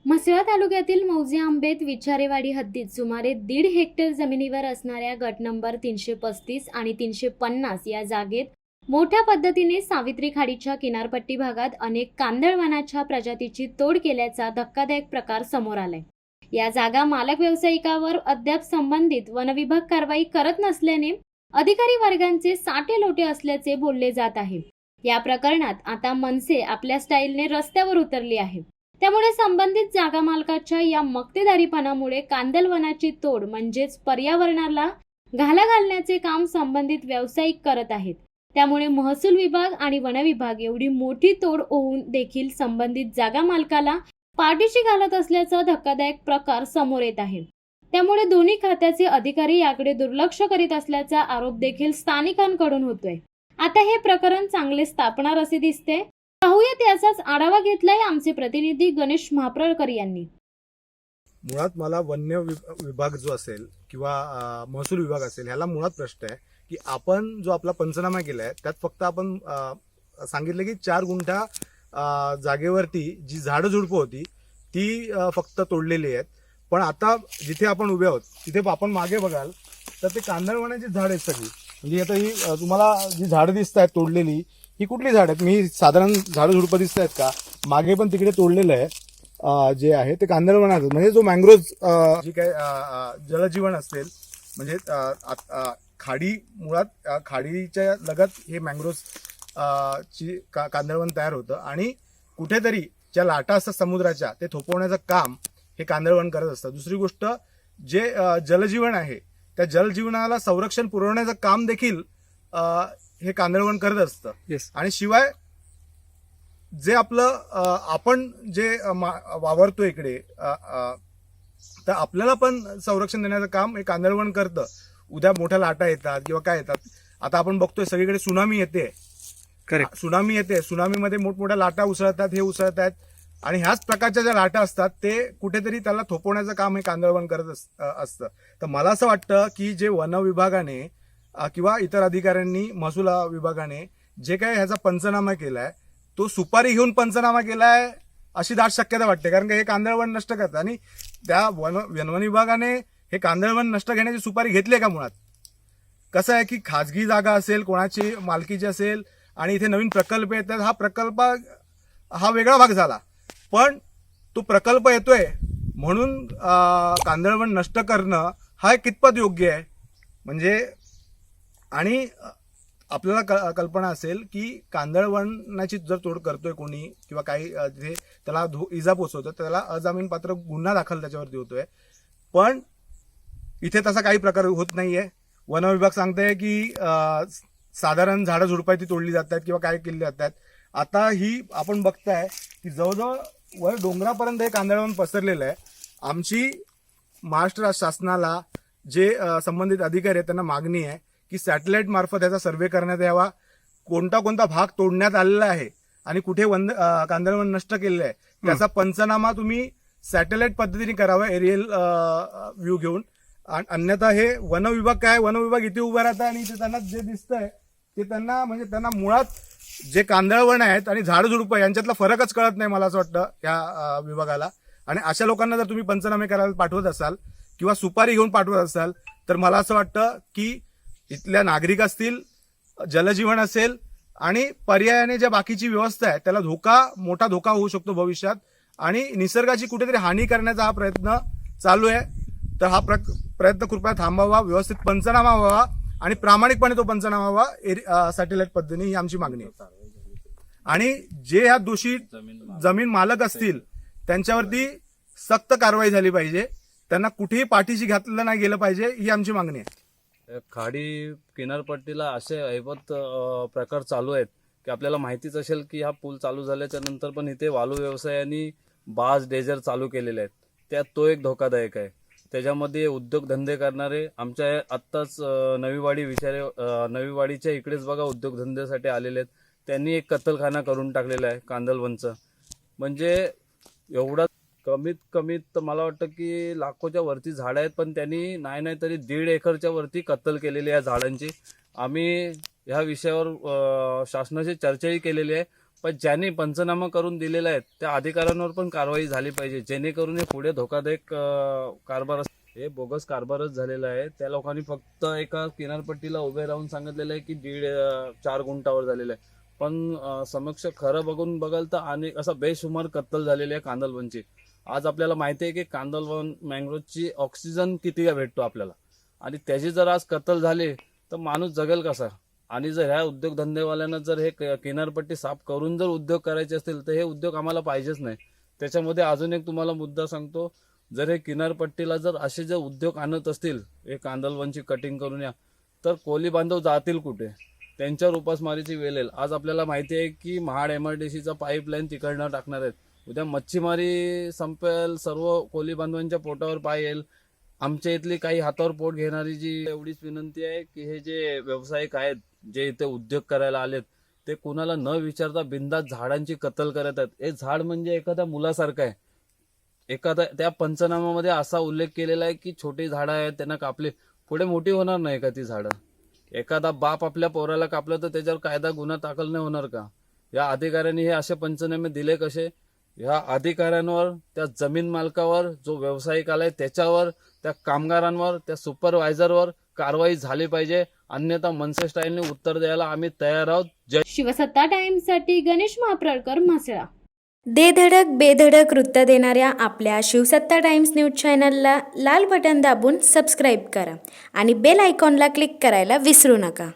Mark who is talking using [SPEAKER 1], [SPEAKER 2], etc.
[SPEAKER 1] म्हसळा तालुक्यातील मौजे आंबेत विचारेवाडी हद्दीत सुमारे 1.5 हेक्टर जमिनीवर असणाऱ्या गट नंबर 335 आणि 350 या जागेत मोठ्या पद्धतीने सावित्री खाडीच्या किनारपट्टी भागात अनेक कांदळवनाच्या प्रजातीची तोड केल्याचा धक्कादायक प्रकार समोर आलाय। या जागा मालक व्यावसायिकावर अद्याप संबंधित वनविभाग कारवाई करत नसल्याने अधिकारी वर्गांचे साठे लोटे असल्याचे बोलले जात आहे। या प्रकरणात आता मनसे आपल्या स्टाईलने रस्त्यावर उतरली आहे। त्यामुळे संबंधित जागा मालकाच्या या मक्तेदारीपणामुळे कांदळवनाची तोड म्हणजेच पर्यावरणाला घाला घालण्याचे काम संबंधित व्यावसायिक करत आहेत। त्यामुळे महसूल विभाग आणि वन विभाग एवढी मोठी तोड होऊन देखील संबंधित जागा मालकाला पाठीशी घालत असल्याचा धक्कादायक प्रकार समोर येत आहे। त्यामुळे दोन्ही खात्याचे अधिकारी याकडे दुर्लक्ष करीत असल्याचा आरोप देखील स्थानिकांकडून होतोय। आता हे प्रकरण चांगले स्थापणार असे दिसते। पाहूयात याचाच आढावा घेतलाय आमचे प्रतिनिधी गणेश महाप्रळकर यांनी।
[SPEAKER 2] मुळात मला वन्य विभाग जो असेल किंवा महसूल विभाग असेल ह्याला मुळात प्रश्न आहे की आपण जो आपला पंचनामा केलाय त्यात फक्त आपण सांगितलं की 4 गुंठा जागेवरती जी झाडं झुडपं होती ती फक्त तोडलेली आहेत। पण आता जिथे आपण उभे आहोत तिथे आपण मागे बघाल तर ते कांदळवनाची झाड आहेत सगळी। म्हणजे आता ही तुम्हाला जी झाडं दिसत आहेत तोडलेली ही कुठली झाड आहेत? मी साधारण झाडं झुडपं दिसत आहेत का? मागे पण तिकडे तोडलेलं आहे जे आहे ते कांदळवनाचं, म्हणजे जो मँग्रोव्ह जी काय जलजीवन असेल म्हणजे खाडी मुळात खाडीच्या लगत हे मँग्रोव्ह ची कांदळवन तयार होतं आणि कुठेतरी ज्या लाटा असतात समुद्राच्या ते थोपवण्याचं काम हे कांदळवन करत असतं। दुसरी गोष्ट जे जलजीवन आहे त्या जलजीवनाला संरक्षण पुरवण्याचं काम देखील हे कांदळवन करत असतं। आणि शिवाय जे आपलं आपण जे वावरतो इकडे तर आपल्याला पण संरक्षण देण्याचं काम हे कांदळवन करतं। उद्या मोठ्या लाटा येतात किंवा काय येतात, आता आपण बघतोय सगळीकडे सुनामी येते। करेक्ट, सुनामी येते, सुनामीमध्ये मोठमोठ्या लाटा उसळतात, हे उसळतात आणि ह्याच प्रकारच्या ज्या लाटा असतात ते कुठेतरी त्याला थोपवण्याचं काम हे कांदळवन करत असतं। तर मला असं वाटतं की जे वन विभागाने किंवा इतर अधिकाऱ्यांनी महसूल विभागाने जे काही ह्याचा पंचनामा केलाय तो सुपारी घेऊन पंचनामा केलाय अशी दाट शक्यता वाटते। कारण की हे कांदळवन नष्ट करतात आणि त्या वन विभागाने हे कांदळवन नष्ट घेण्याची सुपारी घेतली का? मुळात कसं आहे की खाजगी जागा असेल, कोणाची मालकीची असेल आणि इथे नवीन प्रकल्प येतात, हा प्रकल्प हा वेगळा भाग झाला, पण तो प्रकल्प येतोय म्हणून कांदळवन नष्ट करणं हा कितपत योग्य आहे? म्हणजे आणि आपल्याला कल्पना असेल की कांदळवनाची जर तोड करतोय कोणी किंवा काही तिथे त्याला इजा पोचवतो त्याला अजामीनपात्र गुन्हा दाखल त्याच्यावरती होतोय, पण इथे तसा काही प्रकार होत नाहीये। वन विभाग सांगताय की साधारण झाडं झुडपं ती तोडली जातात किंवा काय केली जातात। आता ही आपण बघताय की जवळजवळ वर डोंगरापर्यंत हे कांदळवन पसरलेलं आहे। आमची महाराष्ट्र शासनाला जे संबंधित अधिकारी आहेत त्यांना मागणी आहे की सॅटेलाइट मार्फत याचा सर्व्हे करण्यात यावा, कोणता कोणता भाग तोडण्यात आलेला आहे आणि कुठे कांदळवन नष्ट केलेलं आहे त्याचा पंचनामा तुम्ही सॅटेलाइट पद्धतीने करावा, एरियल व्ह्यू घेऊन। अन्यथा हे वन विभाग काय, वन विभाग इथे उभा राहतात आणि इथे त्यांना जे दिसतंय ते त्यांना म्हणजे त्यांना मुळात जे कांदळवन आहेत आणि झाड झुडपं यांच्यातला फरकच कळत नाही मला असं वाटतं या विभागाला। आणि अशा लोकांना जर तुम्ही पंचनामे करायला पाठवत असाल किंवा सुपारी घेऊन पाठवत असाल तर मला असं वाटतं की इथल्या नागरिक असतील, जलजीवन असेल आणि पर्यायाने ज्या बाकीची व्यवस्था आहे त्याला मोठा धोका होऊ शकतो भविष्यात आणि निसर्गाची कुठेतरी हानी करण्याचा हा प्रयत्न चालू आहे। तर हा प्रयत्न कृपया थांबावा, व्यवस्थित पंचनामा व्हावा आणि प्रामाणिकपणे तो पंचनामा व्हावा सॅटेलाइट पद्धतीने, ही आमची मागणी आहे। आणि जे ह्या दोषी जमीन मालक असतील त्यांच्यावरती सक्त कारवाई झाली पाहिजे, त्यांना कुठेही पाठीशी घातलं नाही गेलं पाहिजे, ही आमची मागणी आहे।
[SPEAKER 3] खाडी किनारपट्टीला असे ऐवत प्रकार चालू आहेत की आपल्याला माहितीच असेल की हा पूल चालू झाल्याच्या नंतर पण इथे वालू व्यवसायाने बाज डेजर चालू केलेले आहेत, त्यात तो एक धोकादायक आहे। त्याच्यामध्ये उद्योगधंदे करणारे आमच्या आत्ताच नवीवाडीच्या इकडेच बघा उद्योगधंद्यासाठी आलेले आहेत, त्यांनी एक कत्तलखाना करून टाकलेला आहे कांदळवनचं। म्हणजे एवढा कमीत तर मला वाटतं की लाखोच्या वरती झाडं आहेत, पण त्यांनी नाही तरी 1.5 एकरच्या वरती कत्तल केलेली आहे झाडांची। आम्ही ह्या विषयावर शासनाशी चर्चाही केलेली आहे, पण ज्यांनी पंचनामा करून दिलेले आहेत त्या अधिकाऱ्यांवर पण कारवाई झाली पाहिजे, जेणेकरून हे पुढे धोकादायक कारभार हे बोगस कारभारच झालेला आहे. त्या लोकांनी फक्त एका किनारपट्टीला उभे राहून सांगितलेलं आहे की 4 गुंठावर झालेलं आहे, पण समक्ष खरं बघून बघाल तर अनेक असा बेशुमार कत्तल झालेली आहे कांदलवनची. आज आपल्याला माहिती आहे की कांदलवन मँग्रोवची ऑक्सिजन किती भेटतो आपल्याला, आणि त्याची जर आज कत्तल झाली तर माणूस जगेल कसा. आणि जर ह्या उद्योगधंदेवाल्यांना जर हे किनारपट्टी साफ करून जर उद्योग करायचे असतील तर हे उद्योग आम्हाला पाहिजेच नाही. त्याच्यामध्ये अजून एक तुम्हाला मुद्दा सांगतो, जर हे किनारपट्टीला जर असे जे उद्योग आणत असतील हे कांदलवनची कटिंग करून या, तर कोली बांधव जातील कुठे, त्यांच्यावर उपासमारीची वेळ येईल. आज आपल्याला माहिती आहे की महाड MRDCचा पाईपलाईन तिकडनं टाकणार आहेत. उद्या मच्छीमारी संपेल, सर्व कोली बांधवांच्या पोटावर पाय येईल. आमच्या इथली काही हातावर पोट घेणारी जी एवढीच विनंती आहे की हे जे व्यावसायिक आहेत जे इथे उद्योग करायला आलेत ते कुणाला न विचारता बिनधास्त झाडांची कत्तल करत आहेत. हे झाड म्हणजे एखाद्या मुलासारखं आहे. एखादा त्या पंचनाम्यामध्ये असा उल्लेख केलेला आहे की छोटी झाडं आहेत त्यांना कापले, पुढे मोठी होणार नाही का ती झाडं. एखादा बाप आपल्या पोराला कापलं तर त्याच्यावर कायदा गुन्हा दाखल नाही होणार का. या अधिकाऱ्यांनी हे असे पंचनामे दिले कसे. ह्या अधिकाऱ्यांवर, त्या जमीन मालकावर, जो व्यावसायिक आलाय त्याच्यावर, त्या कामगारांवर, त्या सुपरवायझरवर कारवाई झाली पाहिजे. अन्यथा मनसे स्टाईलने उत्तर द्यायला आम्ही तयार आहोत. जय
[SPEAKER 1] शिवसत्ता टाइम्ससाठी गणेश महाप्रळकर, म्हसळा.
[SPEAKER 4] दे धडक बेधडक वृत्त देणाऱ्या आपल्या शिवसत्ता टाइम्स न्यूज चॅनलला लाल बटन दाबून सबस्क्राईब करा आणि बेल आयकॉनला क्लिक करायला विसरू नका.